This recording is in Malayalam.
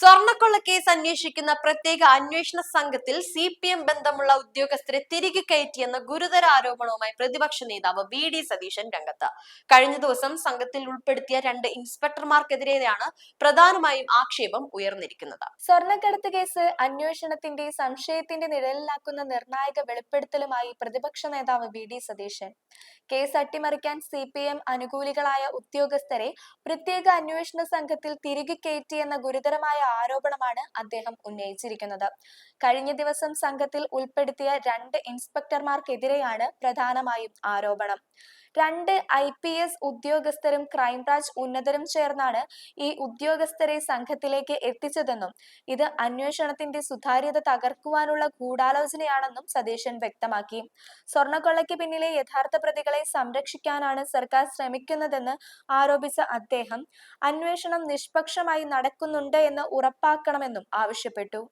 സ്വർണ്ണക്കൊള്ള കേസ് അന്വേഷിക്കുന്ന പ്രത്യേക അന്വേഷണ സംഘത്തിൽ CPM ബന്ധമുള്ള ഉദ്യോഗസ്ഥരെ തിരികെ കയറ്റിയെന്ന ഗുരുതര ആരോപണവുമായി പ്രതിപക്ഷ നേതാവ് VD സതീശൻ രംഗത്ത്. കഴിഞ്ഞ ദിവസം സംഘത്തിൽ ഉൾപ്പെടുത്തിയ 2 ഇൻസ്പെക്ടർമാർക്കെതിരെയാണ് പ്രധാനമായും ആക്ഷേപം ഉയർന്നിരിക്കുന്നത്. സ്വർണ്ണക്കടത്ത് കേസ് അന്വേഷണത്തിന്റെ സംശയത്തിന്റെ നിഴലിലാക്കുന്ന നിർണായക വെളിപ്പെടുത്തലുമായി പ്രതിപക്ഷ നേതാവ് VD സതീശൻ. കേസ് അട്ടിമറിക്കാൻ CPM അനുകൂലികളായ ഉദ്യോഗസ്ഥരെ പ്രത്യേക അന്വേഷണ സംഘത്തിൽ തിരികെ കയറ്റിയെന്ന ഗുരുതരമായ ആരോപണമാണ് അദ്ദേഹം ഉന്നയിച്ചിരിക്കുന്നത്. കഴിഞ്ഞ ദിവസം സംഘത്തിൽ ഉൾപ്പെടുത്തിയ 2 ഇൻസ്പെക്ടർമാർക്കെതിരെയാണ് പ്രധാനമായും ആരോപണം. 2 IPS ഉദ്യോഗസ്ഥരും ക്രൈംബ്രാഞ്ച് ഉന്നതരും ചേർന്നാണ് ഈ ഉദ്യോഗസ്ഥരെ സംഘത്തിലേക്ക് എത്തിച്ചതെന്നും ഇത് അന്വേഷണത്തിന്റെ സുതാര്യത തകർക്കുവാനുള്ള ഗൂഢാലോചനയാണെന്നും സതീശൻ വ്യക്തമാക്കി. സ്വർണ്ണക്കൊള്ളയ്ക്ക് പിന്നിലെ യഥാർത്ഥ പ്രതികളെ സംരക്ഷിക്കാനാണ് സർക്കാർ ശ്രമിക്കുന്നതെന്ന് ആരോപിച്ച അദ്ദേഹം അന്വേഷണം നിഷ്പക്ഷമായി നടക്കുന്നുണ്ട് എന്ന് ഉറപ്പാക്കണമെന്നും ആവശ്യപ്പെട്ടു.